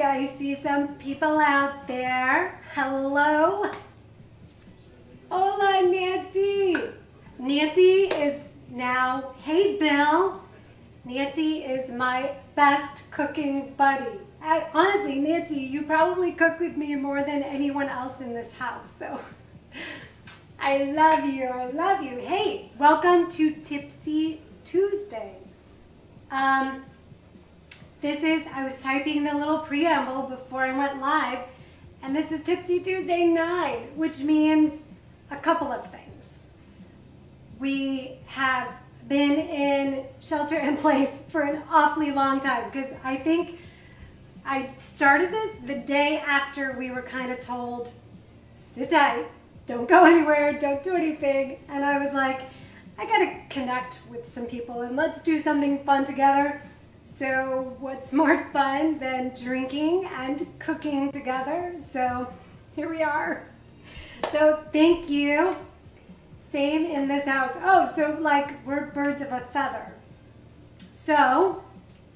I see some people out there. Hello. Hola, Nancy. Nancy is now, hey, Bill. Nancy is my best cooking buddy. Honestly, Nancy, you probably cook with me more than anyone else in this house, so I love you. I love you. Hey, welcome to Tipsy Tuesday. I was typing the little preamble before I went live, and this is Tipsy Tuesday 9, which means a couple of things. We have been in shelter in place for an awfully long time, because I think I started this the day after we were kind of told, sit tight, don't go anywhere, don't do anything. And I was like, I gotta connect with some people and let's do something fun together. So what's more fun than drinking and cooking together? So here we are. So thank you. Same in this house. Oh, so like we're birds of a feather. So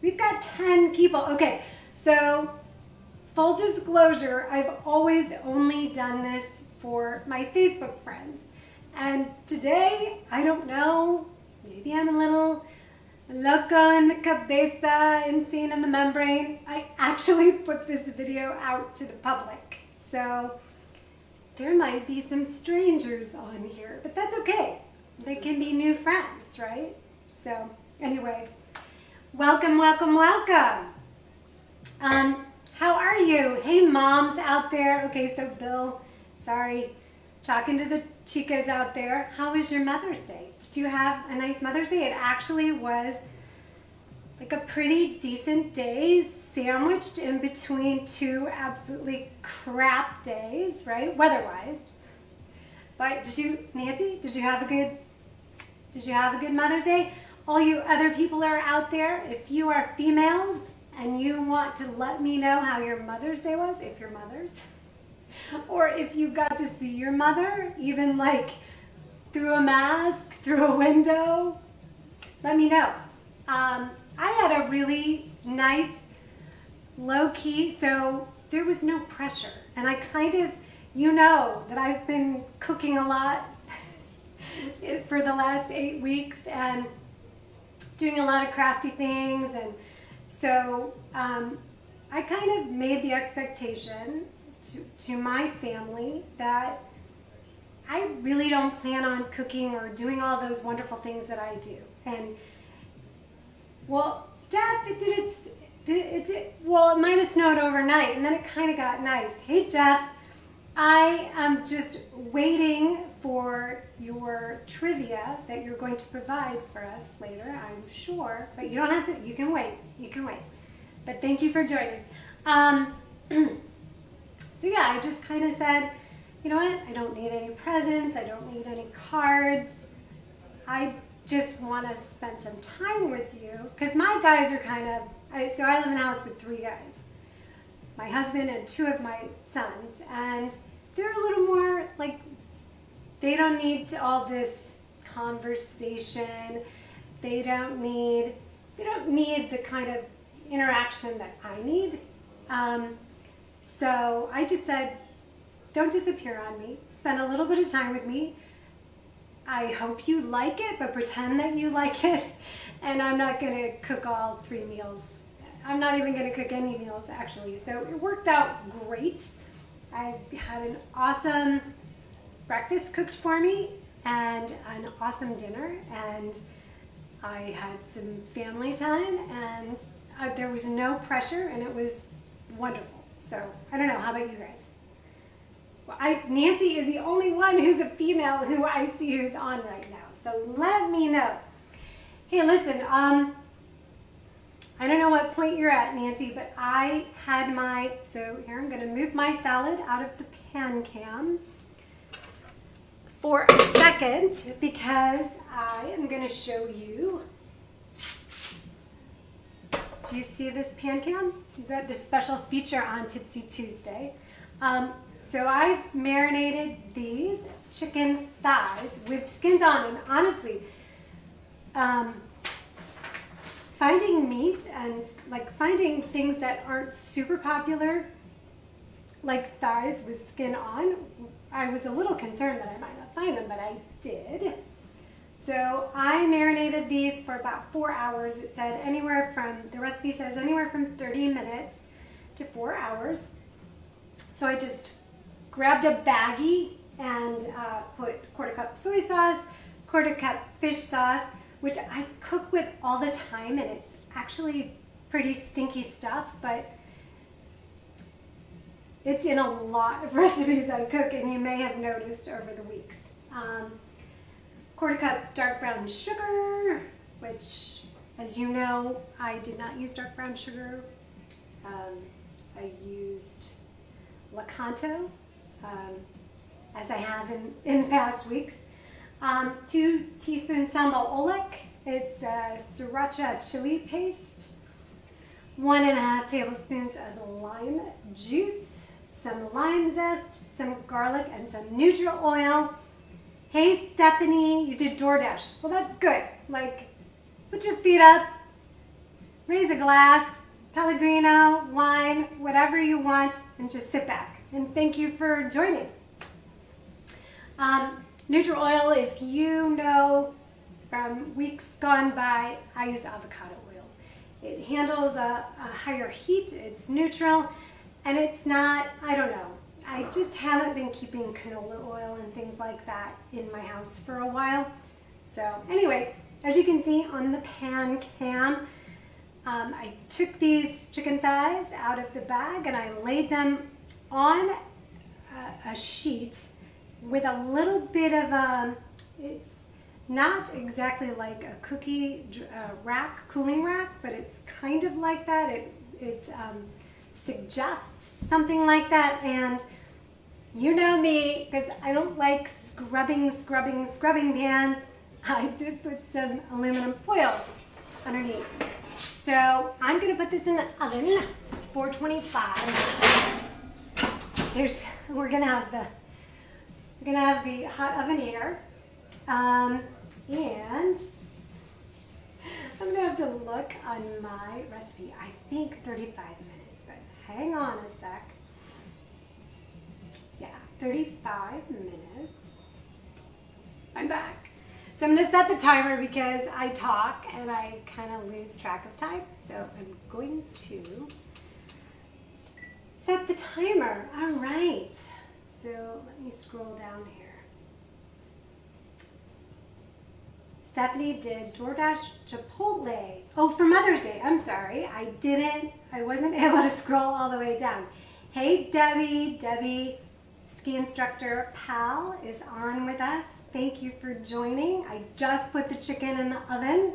we've got 10 people. Okay, so full disclosure, I've always only done this for my Facebook friends. And today, I don't know, maybe I'm a little loco in the cabeza, insane in the membrane. I actually put this video out to the public. So there might be some strangers on here, but that's okay. They can be new friends, right? So anyway, welcome, welcome, welcome. How are you? Hey, moms out there. Okay, so Bill, sorry, talking to the chicas out there. How was your Mother's Day? Did you have a nice Mother's Day? It actually was like a pretty decent day, sandwiched in between two absolutely crap days, right? Weather-wise. But Nancy, did you have a good Mother's Day? All you other people are out there, if you are females and you want to let me know how your Mother's Day was, if you're mothers, or if you got to see your mother, even like through a mask, through a window, let me know. I had a really nice low-key, so there was no pressure. And I kind of, that I've been cooking a lot for the last 8 weeks and doing a lot of crafty things. And so I kind of made the expectation to my family that I really don't plan on cooking or doing all those wonderful things that I do. And well, Jeff, it might have snowed overnight and then it kind of got nice. Hey, Jeff, I am just waiting for your trivia that you're going to provide for us later, I'm sure. But you don't have to, you can wait. But thank you for joining. So yeah, I just kind of said, you know what? I don't need any presents. I don't need any cards. I just want to spend some time with you. Because my guys are so I live in a house with 3 guys. My husband and 2 of my sons. And they're a little more like, they don't need all this conversation. They don't need the kind of interaction that I need. So I just said, don't disappear on me. Spend a little bit of time with me. I hope you like it, but pretend that you like it. And I'm not going to cook all 3 meals. I'm not even going to cook any meals, actually. So it worked out great. I had an awesome breakfast cooked for me and an awesome dinner. And I had some family time, and there was no pressure, and it was wonderful. So I don't know. How about you guys? Well, Nancy is the only one who's a female who I see who's on right now. So let me know. Hey, listen, I don't know what point you're at, Nancy, but I had so here I'm going to move my salad out of the pan cam for a second because I am going to show you. Do you see this pan cam? You've got this special feature on Tipsy Tuesday. So I marinated these chicken thighs with skins on, and honestly, finding meat and like finding things that aren't super popular, like thighs with skin on, I was a little concerned that I might not find them, but I did. So I marinated these for about 4 hours. It said the recipe says anywhere from 30 minutes to 4 hours. So I just grabbed a baggie and put quarter cup soy sauce, quarter cup fish sauce, which I cook with all the time, and it's actually pretty stinky stuff, but it's in a lot of recipes I cook, and you may have noticed over the weeks. Quarter cup dark brown sugar, which, as you know, I did not use dark brown sugar. I used Lakanto, as I have in past weeks. 2 teaspoons sambal oelek. It's sriracha chili paste. 1.5 tablespoons of lime juice, some lime zest, some garlic, and some neutral oil. Hey, Stephanie, you did DoorDash. Well, that's good. Like, put your feet up, raise a glass, Pellegrino, wine, whatever you want, and just sit back. And thank you for joining. Neutral oil, if you know from weeks gone by, I use avocado oil. It handles a higher heat, it's neutral, and it's not, I don't know. I just haven't been keeping canola oil and things like that in my house for a while. So anyway, as you can see on the pan cam, I took these chicken thighs out of the bag and I laid them on a sheet with a little bit of it's not exactly like a cookie rack, cooling rack, but it's kind of like that. It suggests something like that, and you know me, because I don't like scrubbing pans. I did put some aluminum foil underneath. So I'm gonna put this in the oven. It's 425. We're gonna have the hot oven here, and I'm gonna have to look on my recipe. I think 35 minutes, but hang on a sec. Yeah, 35 minutes. I'm back. So I'm gonna set the timer because I talk and I kind of lose track of time. So I'm going to set the timer. All right. So let me scroll down here. Stephanie did DoorDash Chipotle. Oh, for Mother's Day. I'm sorry. I wasn't able to scroll all the way down. Hey, Debbie. Debbie, ski instructor Pal, is on with us. Thank you for joining. I just put the chicken in the oven.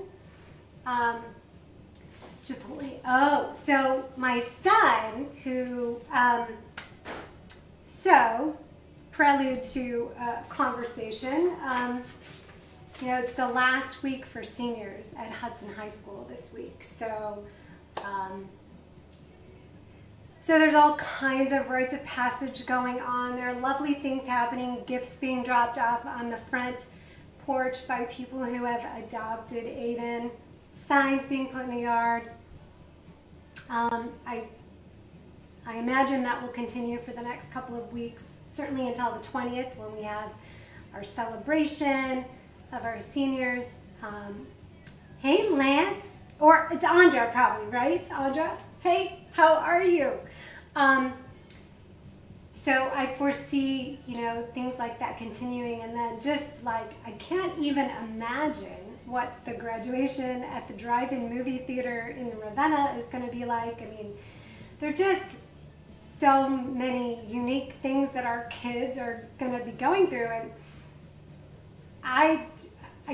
Chipotle. Oh, so my son, who, prelude to a conversation, it's the last week for seniors at Hudson High School this week. So there's all kinds of rites of passage going on. There are lovely things happening, gifts being dropped off on the front porch by people who have adopted Aiden, signs being put in the yard. I imagine that will continue for the next couple of weeks, certainly until the 20th when we have our celebration of our seniors. Hey, Lance, or it's Andra probably, right? It's Andra. Hey, how are you? So I foresee, things like that continuing, and then just like, I can't even imagine what the graduation at the drive-in movie theater in Ravenna is going to be like. I mean, there are just so many unique things that our kids are going to be going through, and I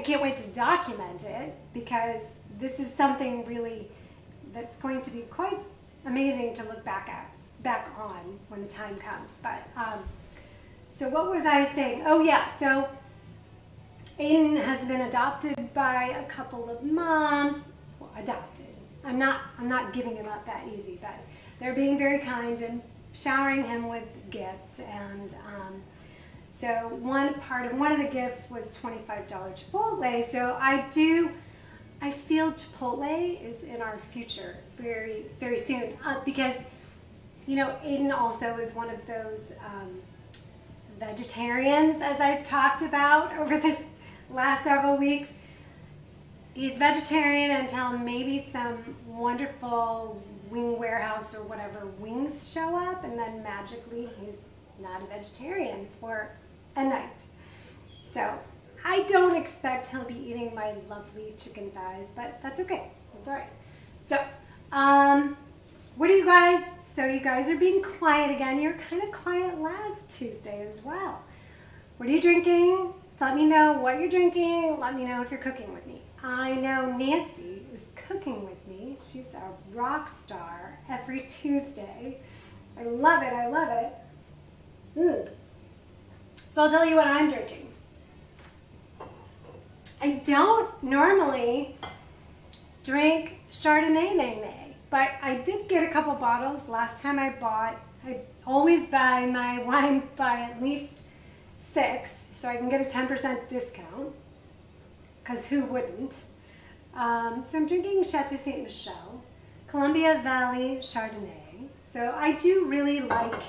can't wait to document it, because this is something really that's going to be quite amazing to look back on when the time comes. But so what was I saying? Oh yeah, so Aiden has been adopted by a couple of moms. Well, adopted. I'm not giving him up that easy, but they're being very kind and showering him with gifts. And so one of the gifts was $25 Chipotle. So I do I feel Chipotle is in our future very, very soon because, you know, Aiden also is one of those vegetarians, as I've talked about over this last several weeks. He's vegetarian until maybe some wonderful wing warehouse or whatever wings show up, and then magically he's not a vegetarian for a night. So I don't expect he'll be eating my lovely chicken thighs, but that's okay. That's all right. So, what do you guys, so you guys are being quiet again. You're kind of quiet last Tuesday as well. What are you drinking? Let me know what you're drinking. Let me know if you're cooking with me. I know Nancy is cooking with me. She's a rock star every Tuesday. I love it. I love it. So I'll tell you what I'm drinking. I don't normally drink Chardonnay, but I did get a couple bottles last time I bought. I always buy my wine by at least 6, so I can get a 10% discount, because who wouldn't? So I'm drinking Chateau Ste. Michelle, Columbia Valley Chardonnay. So I do really like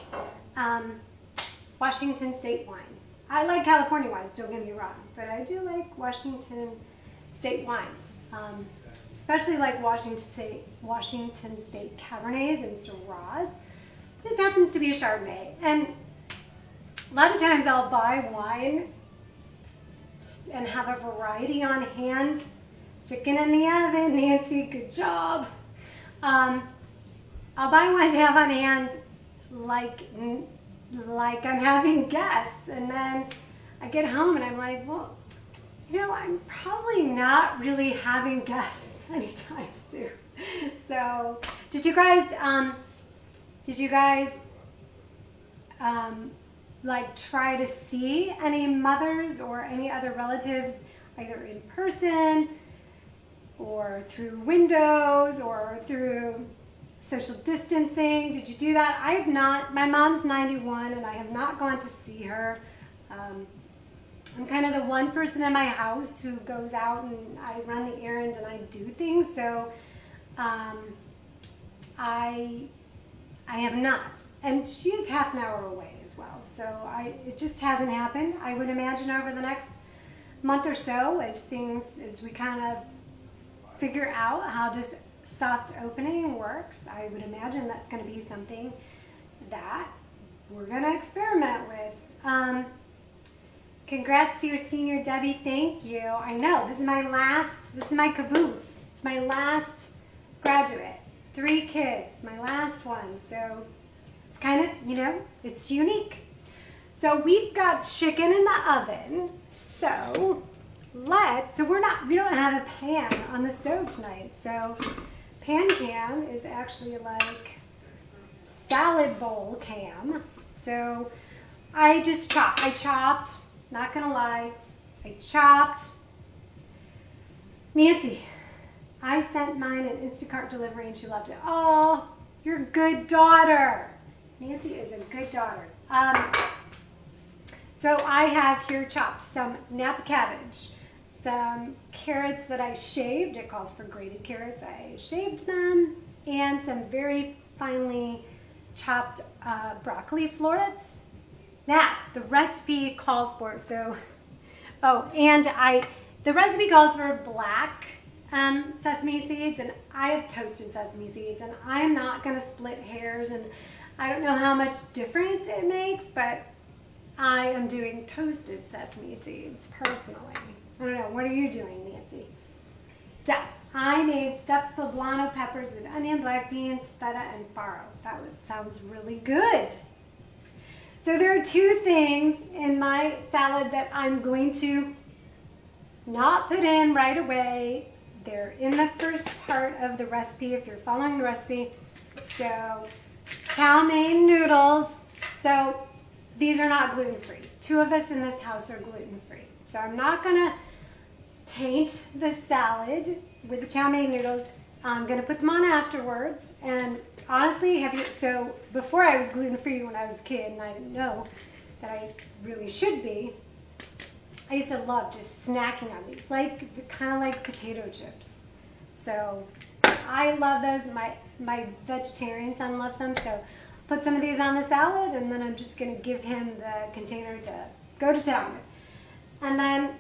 Washington State wines. I like California wines, don't get me wrong, but I do like Washington State wines, especially like Washington State Cabernets and Syrahs. This happens to be a Chardonnay, and a lot of times I'll buy wine and have a variety on hand. Chicken in the oven, Nancy, good job. I'll buy wine to have on hand like I'm having guests, and then I get home and I'm like, well, you know, I'm probably not really having guests anytime soon. So, did you guys like try to see any mothers or any other relatives either in person or through windows or through social distancing? Did you do that? I have not. My mom's 91 and I have not gone to see her. I'm kind of the one person in my house who goes out and I run the errands and I do things, so I have not. And she is half an hour away as well, so it just hasn't happened. I would imagine over the next month or so, as we kind of figure out how this soft opening works, I would imagine that's going to be something that we're going to experiment with. Congrats to your senior, Debbie. Thank you. I know, this is my caboose. It's my last graduate. 3 kids, my last one. So it's kind of, you know, it's unique. So we've got chicken in the oven. So we don't have a pan on the stove tonight. So pan cam is actually like salad bowl cam. So I chopped, not gonna lie, I chopped. Nancy, I sent mine an Instacart delivery and she loved it. Oh, you're a good daughter. Nancy is a good daughter. So I have here chopped some Napa cabbage, some carrots that I shaved. It calls for grated carrots. I shaved them, and some very finely chopped broccoli florets. Now, the recipe calls for, the recipe calls for black sesame seeds, and I have toasted sesame seeds, and I'm not going to split hairs, and I don't know how much difference it makes, but I am doing toasted sesame seeds personally. I don't know, what are you doing, Nancy? I made stuffed poblano peppers with onion, black beans, feta, and farro. That sounds really good. So there are 2 things in my salad that I'm going to not put in right away. They're in the first part of the recipe if you're following the recipe. So chow mein noodles. So these are not gluten-free. 2 of us in this house are gluten-free. So I'm not gonna taint the salad with the chow mein noodles. I'm gonna put them on afterwards. And honestly, so before I was gluten-free when I was a kid and I didn't know that I really should be, I used to love just snacking on these, kind of like potato chips. So I love those. My vegetarian son loves them. So put some of these on the salad, and then I'm just going to give him the container to go to town with. And then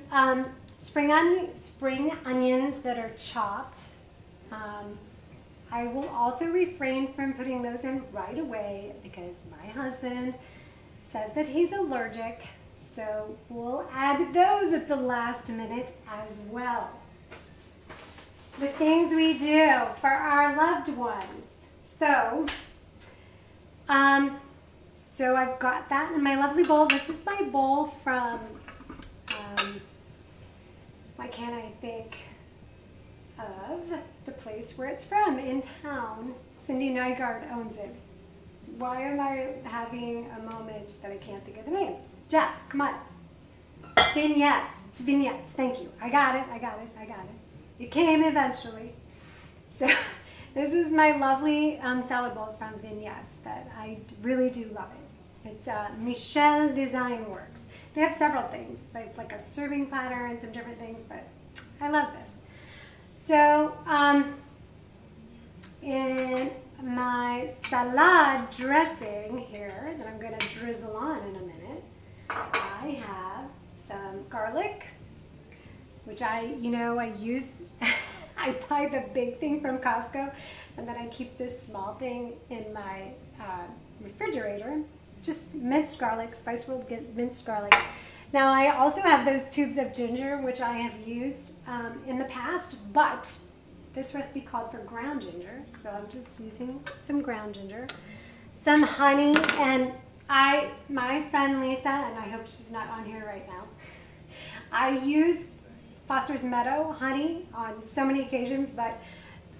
spring onions that are chopped. I will also refrain from putting those in right away because my husband says that he's allergic. So we'll add those at the last minute as well. The things we do for our loved ones. So I've got that in my lovely bowl. This is my bowl from, why can't I think of the place where it's from in town? Cindy Nygaard owns it. Why am I having a moment that I can't think of the name? Jeff, come on. Vignettes. It's vignettes. Thank you. I got it. It came eventually. So this is my lovely salad bowl from Vignettes that I really do love it. It's Michelle Design Works. They have several things. They have like a serving platter and some different things, but I love this. So in my salad dressing here that I'm going to drizzle on in a minute, I have some garlic, which I use. I buy the big thing from Costco, and then I keep this small thing in my refrigerator. Just minced garlic, Spice World minced garlic. Now I also have those tubes of ginger, which I have used in the past, but this recipe called for ground ginger, so I'm just using some ground ginger, some honey, and my friend Lisa, and I hope she's not on here right now, I use Foster's Meadow honey on so many occasions, but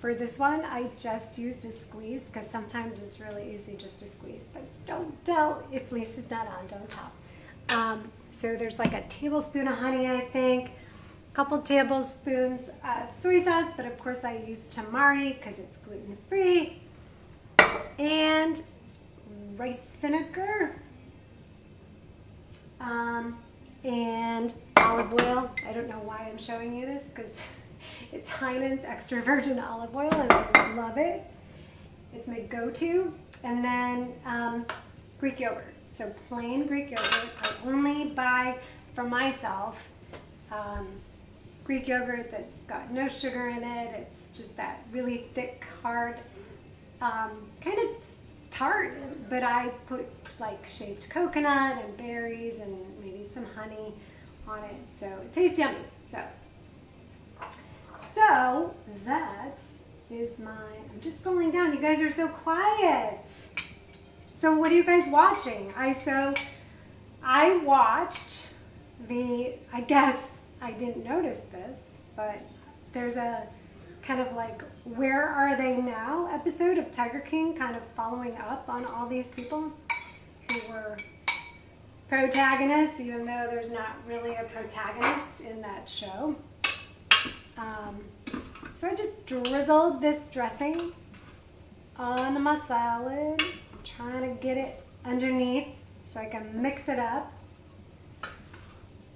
for this one, I just used a squeeze because sometimes it's really easy just to squeeze. But don't tell if Lisa's not on, don't tell. So there's like a tablespoon of honey, I think, a couple tablespoons of soy sauce, but of course I use tamari because it's gluten-free, and rice vinegar, and olive oil. I don't know why I'm showing you this because it's Heinen's extra virgin olive oil and I love it. It's my go-to. And then Greek yogurt. So plain Greek yogurt. I only buy for myself Greek yogurt that's got no sugar in it. It's just that really thick, hard, kind of tart, but I put like shaved coconut and berries and maybe some honey on it, so it tastes yummy. So that is I'm just scrolling down. You guys are so quiet. So what are you guys watching? I watched I guess I didn't notice this, but there's a kind of like Where Are They Now episode of Tiger King, kind of following up on all these people who were protagonists, even though there's not really a protagonist in that show. So I just drizzled this dressing on my salad, trying to get it underneath so I can mix it up.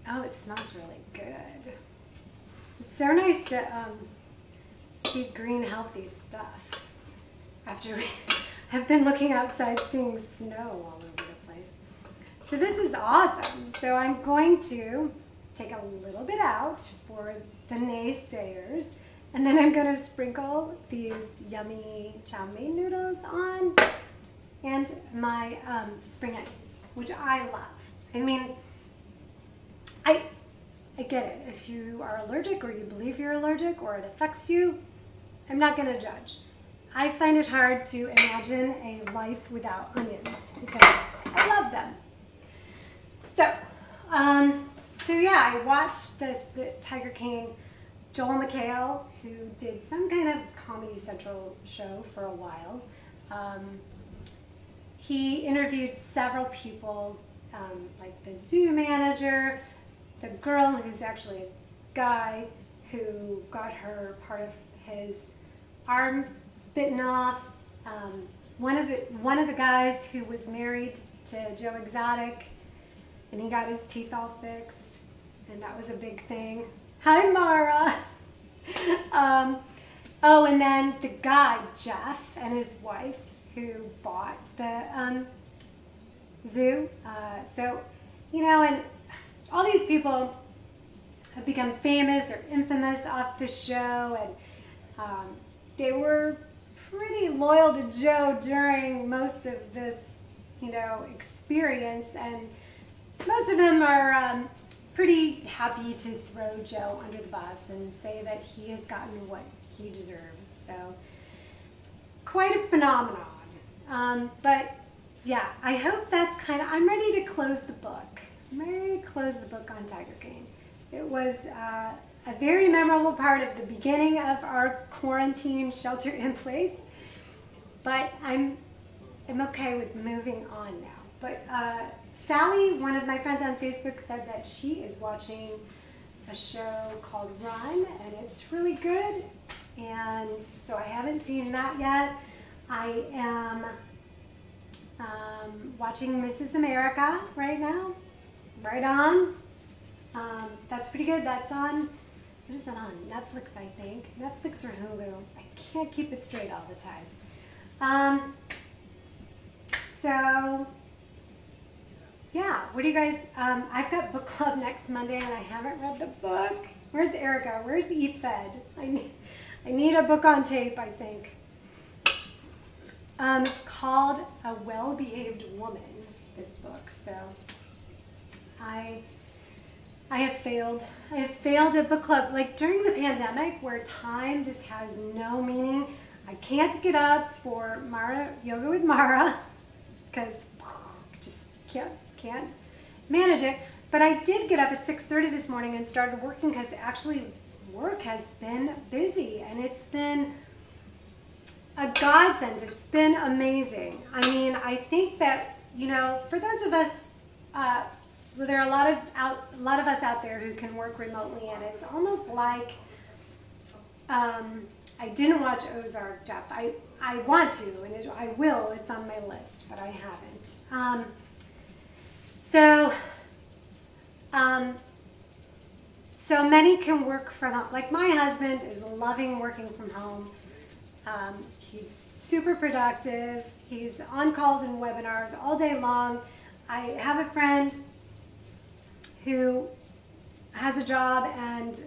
Oh, it smells really good. It's so nice to see green, healthy stuff after we have been looking outside seeing snow all over the place. So this is awesome. So I'm going to take a little bit out for the naysayers, and then I'm going to sprinkle these yummy chow mein noodles on and my spring onions, which I love. I mean, I get it. If you are allergic or you believe you're allergic or it affects you, I'm not going to judge. I find it hard to imagine a life without onions because I love them. So yeah, I watched the Tiger King, Joel McHale, who did some kind of Comedy Central show for a while. He interviewed several people, like the zoo manager, the girl who's actually a guy who got her part of his arm bitten off. One of the guys who was married to Joe Exotic, and he got his teeth all fixed, and that was a big thing. Hi, Mara. Oh, and then the guy, Jeff, and his wife, who bought the zoo. So, and all these people have become famous or infamous off the show, and they were pretty loyal to Joe during most of this, experience, and most of them are pretty happy to throw Joe under the bus and say that he has gotten what he deserves. So, quite a phenomenon. But yeah, I hope that's I'm ready to close the book. I'm ready to close the book on Tiger King. It was a very memorable part of the beginning of our quarantine shelter in place, but I'm okay with moving on now. But Sally, one of my friends on Facebook, said that she is watching a show called Run, and it's really good. And so I haven't seen that yet. I am watching Mrs. America right now. Right on. That's pretty good. That's on, what is that on? Netflix, I think. Netflix or Hulu. I can't keep it straight all the time. So, yeah, what do you guys, I've got book club next Monday and I haven't read the book. Where's Erica? Where's Fed? I need a book on tape, I think. It's called A Well-Behaved Woman, this book. So I have failed. I have failed at book club. Like during the pandemic where time just has no meaning, I can't get up for yoga with Mara because just can't manage it. But I did get up at 6:30 this morning and started working because actually work has been busy and it's been a godsend. It's been amazing. I mean, I think that, for those of us, there are a lot of us out there who can work remotely, and it's almost like I didn't watch Ozark, Jeff. I want to, and I will. It's on my list, but I haven't. So many can work from home. Like my husband is loving working from home. He's super productive. He's on calls and webinars all day long. I have a friend who has a job and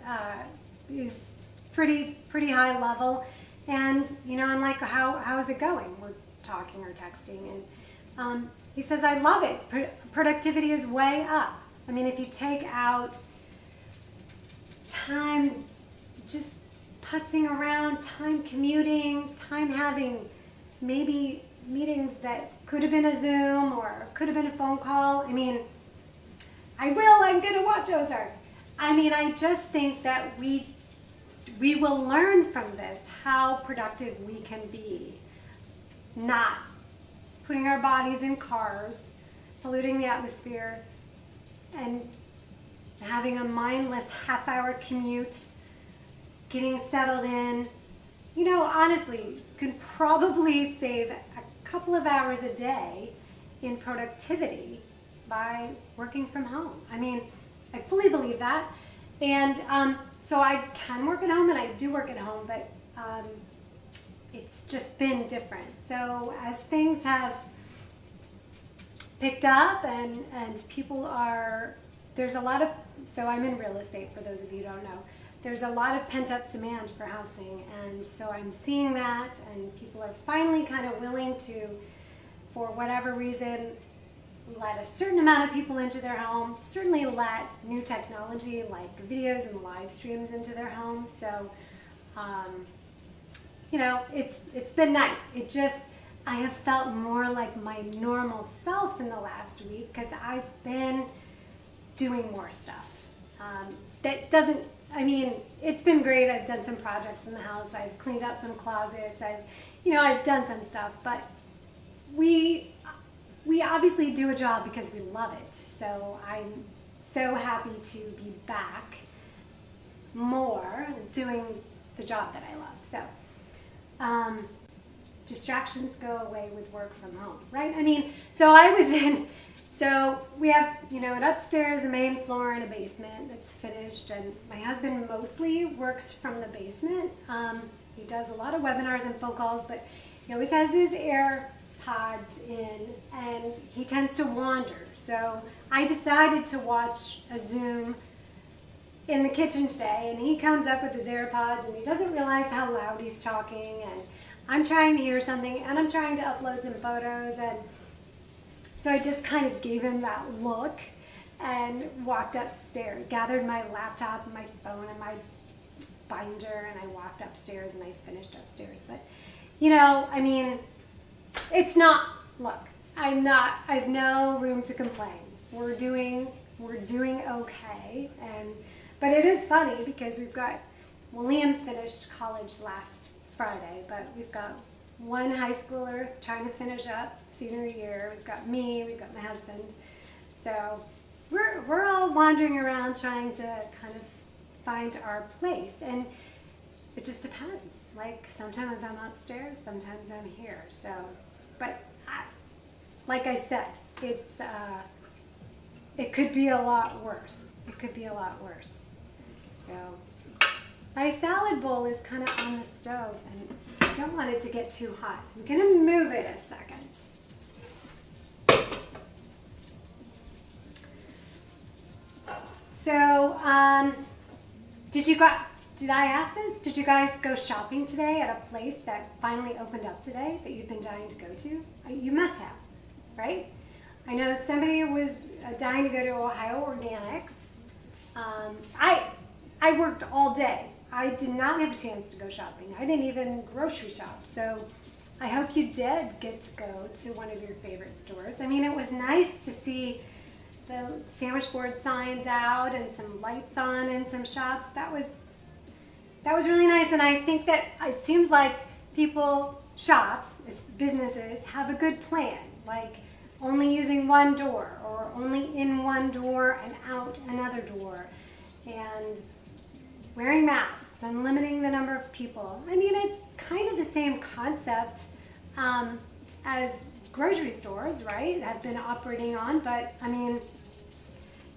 is pretty high level. And, I'm like, how is it going? We're talking or texting. And he says, I love it. Productivity is way up. I mean, if you take out time just putzing around, time commuting, time having maybe meetings that could have been a Zoom or could have been a phone call. I mean, I'm going to watch Ozark. I mean, I just think that we will learn from this how productive we can be, not putting our bodies in cars, polluting the atmosphere, and having a mindless half-hour commute, getting settled in. Honestly, you can probably save a couple of hours a day in productivity by working from home. I mean, I fully believe that. And so I can work at home and I do work at home, but it's just been different. So as things have picked up and people there's a lot of, so I'm in real estate for those of you who don't know. There's a lot of pent-up demand for housing, and so I'm seeing that, and people are finally kind of willing to, for whatever reason, let a certain amount of people into their home, certainly let new technology like videos and live streams into their home. So, it's been nice. I have felt more like my normal self in the last week because I've been doing more stuff. It's been great. I've done some projects in the house. I've cleaned out some closets. I've done some stuff, but we obviously do a job because we love it. So I'm so happy to be back more doing the job that I love. So distractions go away with work from home, right? So we have, an upstairs, a main floor, and a basement that's finished. And my husband mostly works from the basement. He does a lot of webinars and phone calls, but he always has his AirPods in, and he tends to wander. So I decided to watch a Zoom in the kitchen today, and he comes up with his AirPods, and he doesn't realize how loud he's talking, and I'm trying to hear something, and I'm trying to upload some photos, and so I just kind of gave him that look and walked upstairs, gathered my laptop and my phone and my binder, and I walked upstairs and I finished upstairs. But, you know, I mean, it's not, look, I've no room to complain. We're doing okay, but it is funny because Liam finished college last Friday, but we've got one high schooler trying to finish up senior year. We've got me, we've got my husband. So we're all wandering around trying to kind of find our place, and it just depends. Like sometimes I'm upstairs, sometimes I'm here. So, but like I said, it could be a lot worse. It could be a lot worse. So my salad bowl is kind of on the stove, and I don't want it to get too hot. I'm gonna move it a second. So, did I ask this? Did you guys go shopping today at a place that finally opened up today that you've been dying to go to? You must have, right? I know somebody was dying to go to Ohio Organics. I worked all day. I did not have a chance to go shopping. I didn't even grocery shop. So I hope you did get to go to one of your favorite stores. I mean, it was nice to see the sandwich board signs out and some lights on in some shops. That was really nice, and I think that it seems like shops, businesses have a good plan, like only using one door or only in one door and out another door, and wearing masks and limiting the number of people. I mean, it's kind of the same concept as grocery stores, right, have been operating on, but I mean,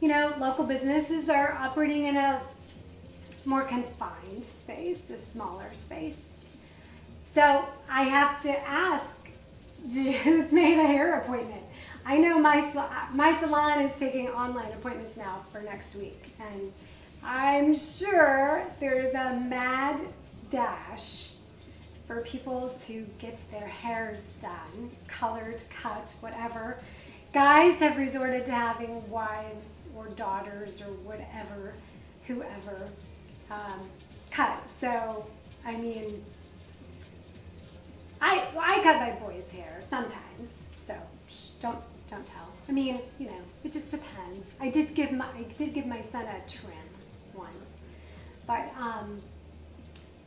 you know, local businesses are operating in a more confined space, a smaller space. So I have to ask, who's made a hair appointment? I know my salon is taking online appointments now for next week, and I'm sure there's a mad dash for people to get their hairs done, colored, cut, whatever. Guys have resorted to having wives or daughters or whoever cut. So, I mean, I cut my boy's hair sometimes, so don't tell. I mean, you know, it just depends. I did give my son a trim once, but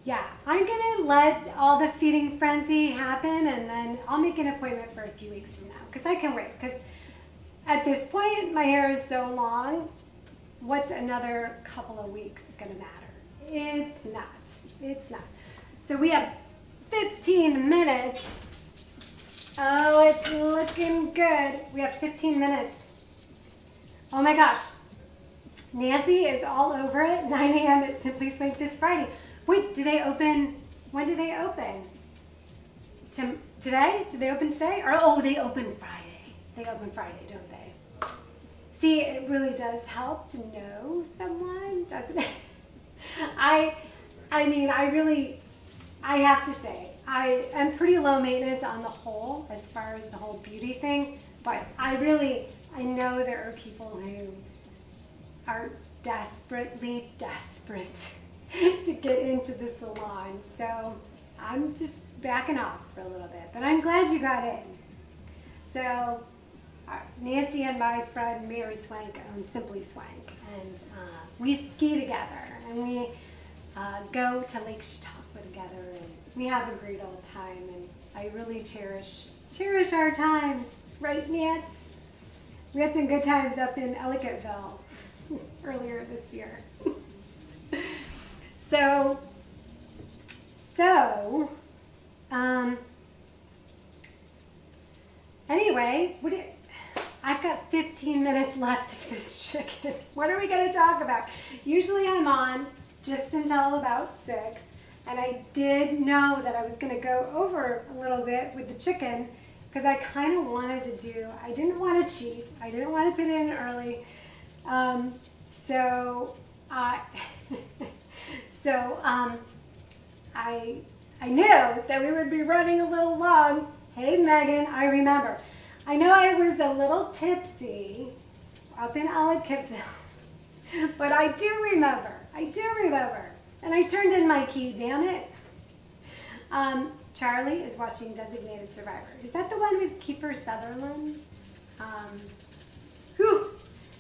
yeah, I'm gonna let all the feeding frenzy happen, and then I'll make an appointment for a few weeks from now because I can wait. Because at this point, my hair is so long. What's another couple of weeks gonna matter? It's not. It's not. So we have 15 minutes. Oh, it's looking good. We have 15 minutes. Oh my gosh. Nancy is all over it. 9 a.m. at Simply Swank this Friday. Wait, do they open? When do they open? Today? Do they open today? Or they open Friday. They open Friday, don't they? See, it really does help to know someone, doesn't it? I mean, I have to say, I am pretty low maintenance on the whole, as far as the whole beauty thing, but I know there are people who are desperately desperate to get into the salon, so I'm just backing off for a little bit, but I'm glad you got in. So Nancy and my friend Mary Swank own Simply Swank, and we ski together, and we go to Lake Chautauqua together, and we have a great old time, and I really cherish our times, right, Nance? We had some good times up in Ellicottville earlier this year. So, anyway, I've got 15 minutes left of this chicken. What are we going to talk about? Usually I'm on just until about 6. And I did know that I was going to go over a little bit with the chicken because I kind of wanted to do, I didn't want to cheat. I didn't want to put in early. So I, I knew that we would be running a little long. Hey, Megan, I remember. I know I was a little tipsy up in Ellicottville, but I do remember. And I turned in my key, damn it. Charlie is watching Designated Survivor. Is that the one with Kiefer Sutherland? Whew,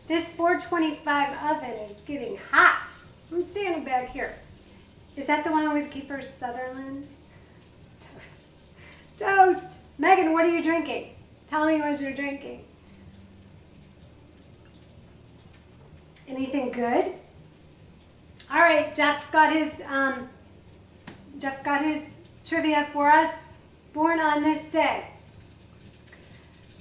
this 425 oven is getting hot. I'm standing back here. Is that the one with Kiefer Sutherland? Toast. Megan, what are you drinking? Tell me what you're drinking. Anything good? All right, Jeff's got his trivia for us. Born on this day: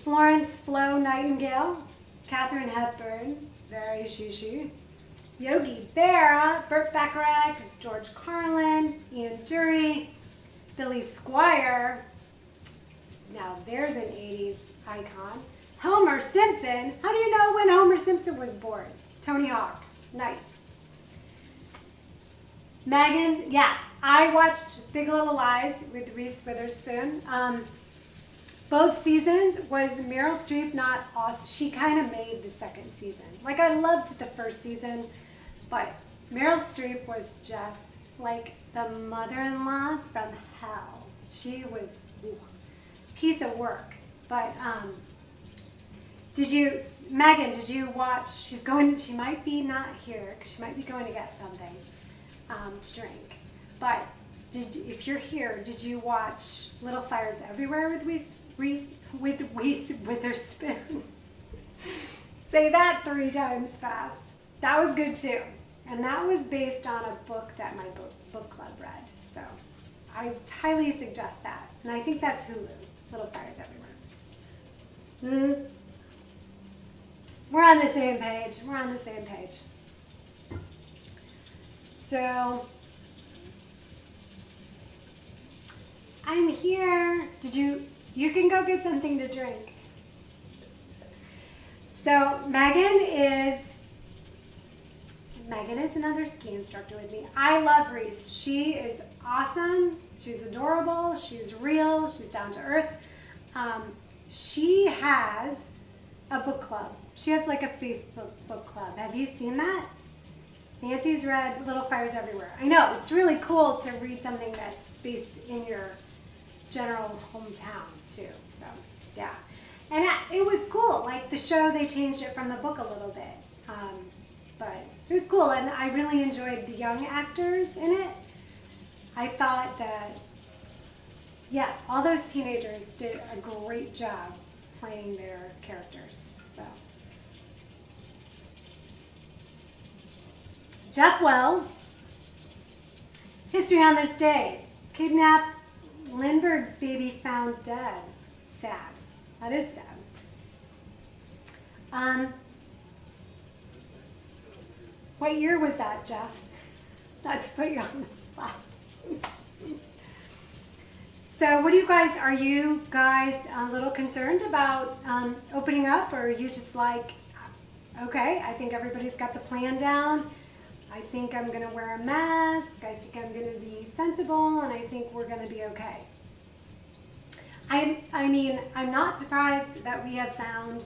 Florence Flo Nightingale, Katharine Hepburn, very she, Yogi Berra, Burt Bacharach, George Carlin, Ian Dury, Billy Squire. Now there's an 80s icon. Homer Simpson. How do you know when Homer Simpson was born? Tony Hawk. Nice. Megan, yes, I watched Big Little Lies with Reese Witherspoon. Both seasons. Was Meryl Streep not awesome? She kind of made the second season. Like, I loved the first season, but Meryl Streep was just like the mother-in-law from hell. She was a piece of work. But Megan, did you watch? She might be not here because she might be going to get something to drink. But if you're here, did you watch Little Fires Everywhere with Reese Witherspoon? Say that 3 times fast. That was good too. And that was based on a book that my book club read. So I highly suggest that. And I think that's Hulu, Little Fires Everywhere. We're on the same page. So I'm here. You can go get something to drink. So Megan is another ski instructor with me. I love Reese. She is awesome. She's adorable. She's real. She's down to earth. She has a book club. She has like a Facebook book club. Have you seen that? Nancy's read Little Fires Everywhere. I know, it's really cool to read something that's based in your general hometown too. So, yeah. And it was cool. Like the show, they changed it from the book a little bit. But it was cool, and I really enjoyed the young actors in it. I thought that, yeah, all those teenagers did a great job playing their characters. So, Jeff Wells, history on this day: kidnapped Lindbergh baby found dead. Sad. That is sad. What year was that, Jeff? Not to put you on the spot. So are you guys a little concerned about opening up, or are you just like, okay, I think everybody's got the plan down. I think I'm going to wear a mask. I think I'm going to be sensible, and I think we're going to be okay. I mean, I'm not surprised that we have found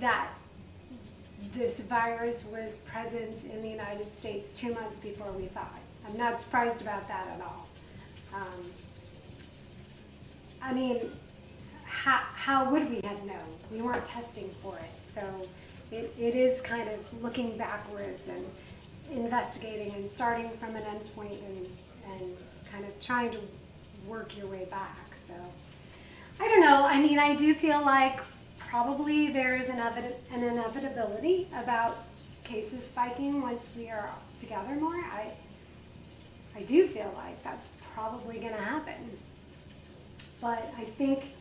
that this virus was present in the United States 2 months before we thought. I'm not surprised about that at all. I mean, how would we have known? We weren't testing for it. So it is kind of looking backwards and investigating and starting from an endpoint and kind of trying to work your way back. So I don't know. I mean, I do feel like probably there is an inevitability about cases spiking once we are together more. I do feel like that's probably going to happen. But I think,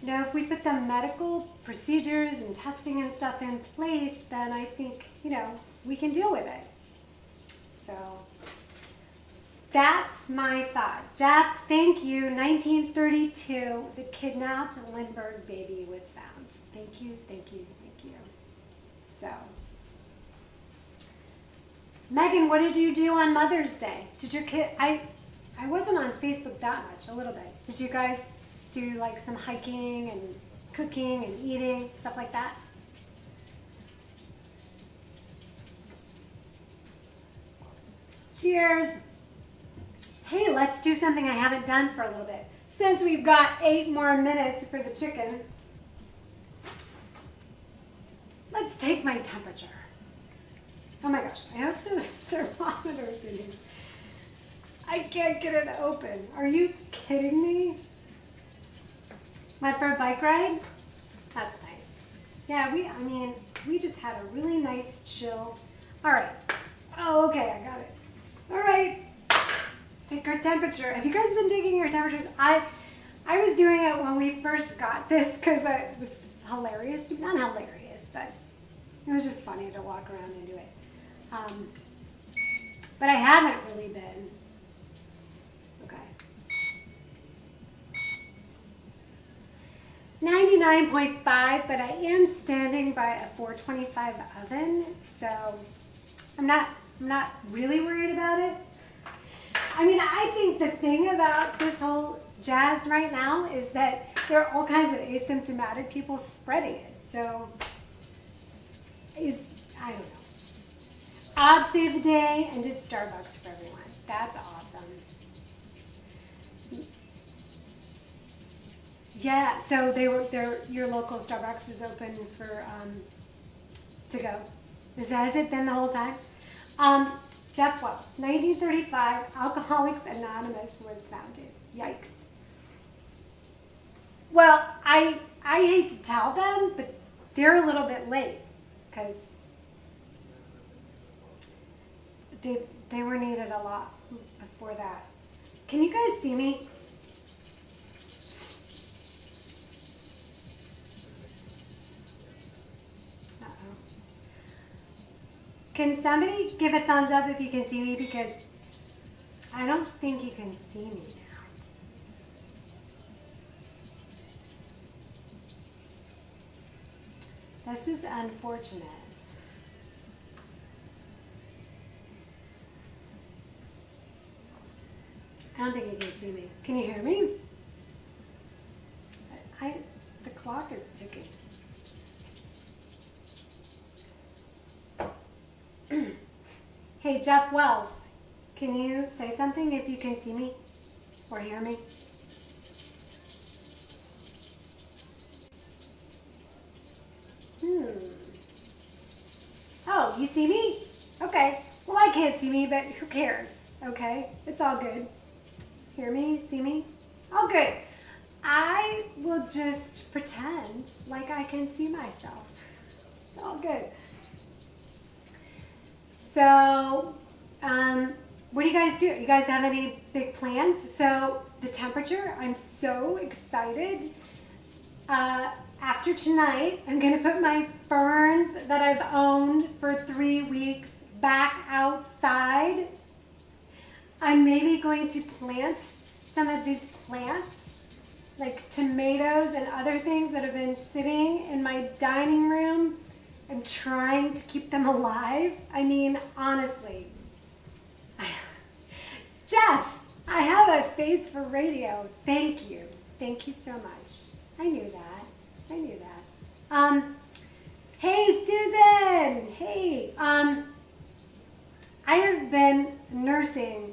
you know, if we put the medical procedures and testing and stuff in place, then I think, you know, we can deal with it. So That's my thought. Jeff, thank you. 1932, the kidnapped Lindbergh baby was found. Thank you, thank you, thank you. So, Megan, what did you do on Mother's Day? Did your kid, I wasn't on Facebook that much, a little bit. Did you guys do like some hiking and cooking and eating, stuff like that? Cheers. Hey, let's do something I haven't done for a little bit. Since we've got 8 more minutes for the chicken, let's take my temperature. Oh my gosh, I hope the thermometer is in here. I can't get it open. Are you kidding me? Went for a bike ride? That's nice. Yeah, we just had a really nice chill. All right. Oh, okay, I got it. All right. Take our temperature. Have you guys been taking your temperature? I was doing it when we first got this because it was hilarious. Not hilarious, but it was just funny to walk around and do it. But I haven't really been. Okay. 99.5, but I am standing by a 425 oven, so I'm not really worried about it. I mean, I think the thing about this whole jazz right now is that there are all kinds of asymptomatic people spreading it. So, I don't know. Ob saved the day and did Starbucks for everyone. That's awesome. Yeah, so your local Starbucks is open for to go. Has it been the whole time? Jeff Wells, 1935, Alcoholics Anonymous was founded. Yikes. Well, I hate to tell them, but they're a little bit late because they were needed a lot before that. Can you guys see me? Can somebody give a thumbs up if you can see me, because I don't think you can see me now. This is unfortunate. I don't think you can see me. Can you hear me? The clock is ticking. Hey, Jeff Wells, can you say something if you can see me or hear me? Oh, you see me? Okay. Well, I can't see me, but who cares? Okay, it's all good. Hear me? See me? All good. I will just pretend like I can see myself. It's all good. So, what do you guys do? You guys have any big plans? So, the temperature, I'm so excited. After tonight, I'm going to put my ferns that I've owned for 3 weeks back outside. I'm maybe going to plant some of these plants, like tomatoes and other things that have been sitting in my dining room. I'm trying to keep them alive. I mean, honestly. Jeff, I have a face for radio. Thank you. Thank you so much. I knew that. I knew that. Hey, Susan. Hey. I have been nursing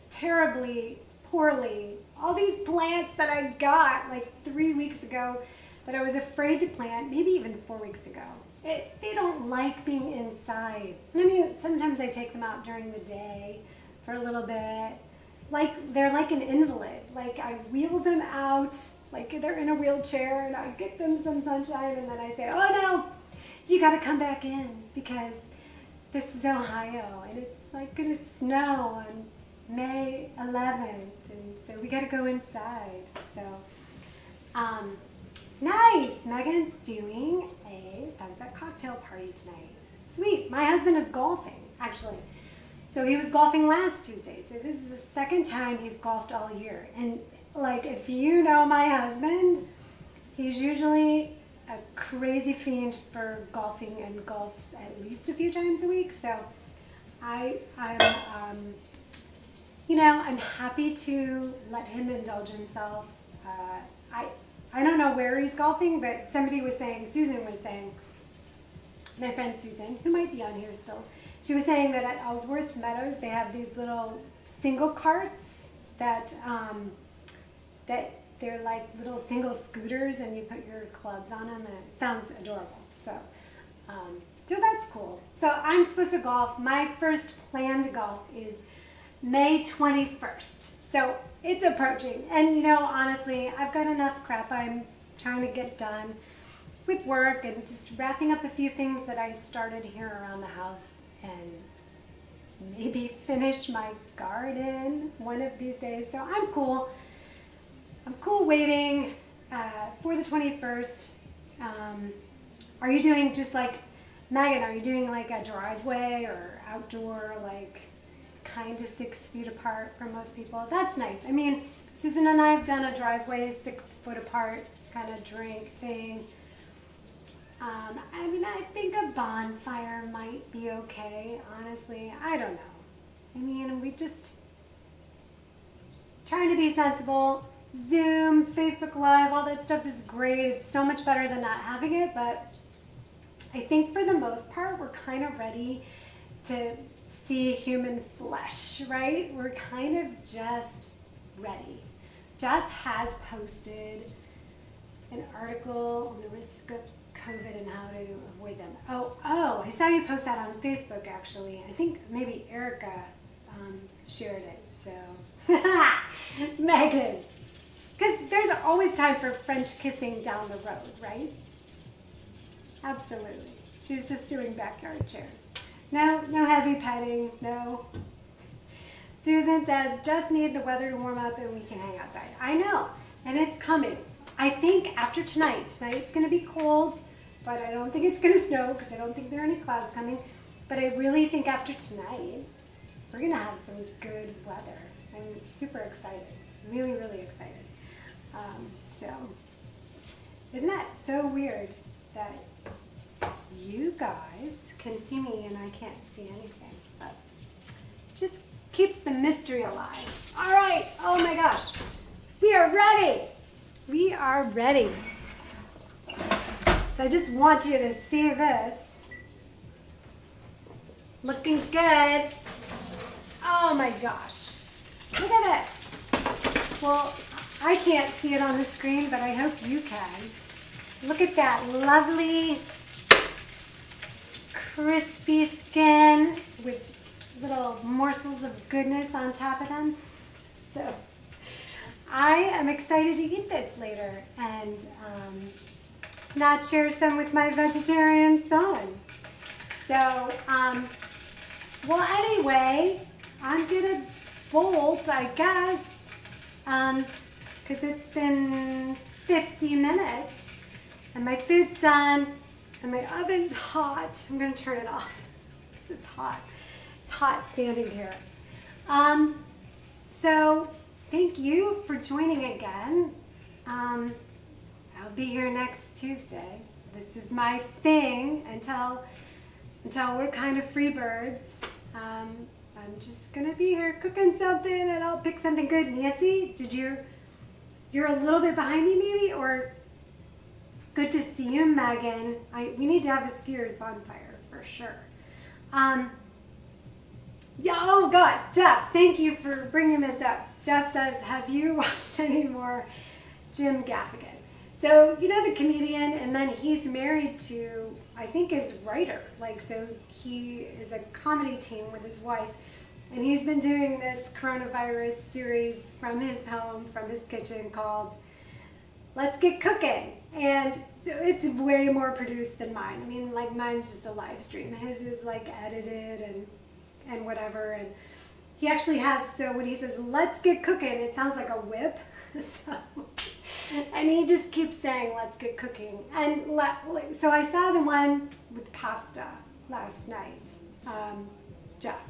terribly, poorly. All these plants that I got like 3 weeks ago that I was afraid to plant, maybe even 4 weeks ago. They don't like being inside. I mean, sometimes I take them out during the day for a little bit. Like, they're like an invalid. Like, I wheel them out, like they're in a wheelchair, and I get them some sunshine, and then I say, oh no, you gotta come back in, because this is Ohio, and it's like gonna snow on May 11th, and so we gotta go inside. So, nice. Megan's doing a sunset cocktail party tonight. Sweet. My husband is golfing, actually. So he was golfing last Tuesday. So this is the second time he's golfed all year. And like, if you know my husband, he's usually a crazy fiend for golfing and golfs at least a few times a week. So I'm happy to let him indulge himself. I don't know where he's golfing, but somebody was saying, Susan was saying, my friend Susan, who might be on here still, she was saying that at Ellsworth Meadows they have these little single carts that they're like little single scooters, and you put your clubs on them, and it sounds adorable. So that's cool. So I'm supposed to golf. My first planned golf is May 21st. So it's approaching. And honestly, I've got enough crap I'm trying to get done with work and just wrapping up a few things that I started here around the house, and maybe finish my garden one of these days. So I'm cool. I'm cool waiting for the 21st. Are you doing just like, Megan, are you doing like a driveway or outdoor, like kind of 6 feet apart from most people? That's nice. I mean, Susan and I have done a driveway 6 foot apart kind of drink thing. I think a bonfire might be okay, honestly. I don't know. We just trying to be sensible. Zoom, Facebook Live, all that stuff is great. It's so much better than not having it, but I think for the most part, we're kind of ready to see human flesh, right? We're kind of just ready. Jeff has posted an article on the risk of COVID and how to avoid them. Oh, I saw you post that on Facebook, actually. I think maybe Erica shared it, so. Megan. Because there's always time for French kissing down the road, right? Absolutely. She's just doing backyard chairs. No heavy petting, no. Susan says, just need the weather to warm up and we can hang outside. I know, and it's coming. I think after tonight's going to be cold, but I don't think it's going to snow because I don't think there are any clouds coming. But I really think after tonight, we're going to have some good weather. I'm super excited, really, really excited. So, isn't that so weird that you guys can see me and I can't see anything? But just keeps the mystery alive. All right, oh my gosh, we are ready. We are ready. So I just want you to see this. Looking good. Oh my gosh. Look at this. Well, I can't see it on the screen, but I hope you can. Look at that lovely, crispy skin with little morsels of goodness on top of them. So I am excited to eat this later and not share some with my vegetarian son. So, well, anyway, I'm gonna bolt, I guess, because it's been 50 minutes and my food's done and my oven's hot. I'm gonna turn it off because it's hot. It's hot standing here. So thank you for joining again. I'll be here next Tuesday. This is my thing until we're kind of free birds. I'm just gonna be here cooking something and I'll pick something good. Nancy, you're a little bit behind me maybe, or good to see you, Megan. We need to have a skiers bonfire for sure. Yeah, oh God, Jeff, thank you for bringing this up. Jeff says, have you watched any more Jim Gaffigan? So, the comedian, and then he's married to, I think, his writer. So he is a comedy team with his wife, and he's been doing this coronavirus series from his home, from his kitchen, called Let's Get Cooking. And so it's way more produced than mine. Mine's just a live stream. His is edited and whatever. And he actually has, so when he says, let's get cooking, it sounds like a whip. And he just keeps saying, let's get cooking. And so I saw the one with pasta last night, Jeff.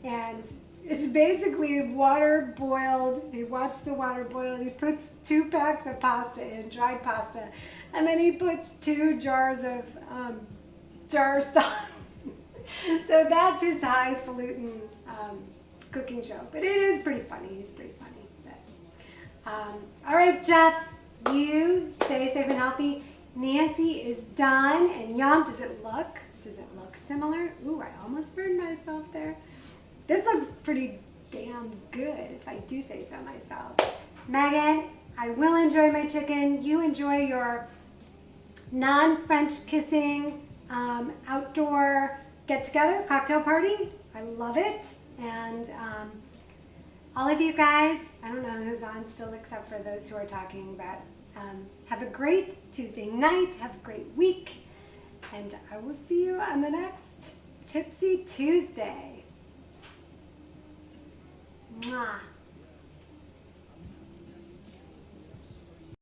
And it's basically water boiled. He watched the water boil. He puts 2 packs of pasta in, dried pasta, and then he puts 2 jars of jar sauce. So that's his highfalutin cooking show. But it is pretty funny. He's pretty funny. But, all right, Jeff, you stay safe and healthy. Nancy is done. And Yum, does it look similar? Ooh, I almost burned myself there. This looks pretty damn good, if I do say so myself. Megan, I will enjoy my chicken. You enjoy your non-French kissing outdoor get-together, cocktail party. I love it. And all of you guys, I don't know who's on still except for those who are talking, but have a great Tuesday night. Have a great week. And I will see you on the next Tipsy Tuesday. Mwah.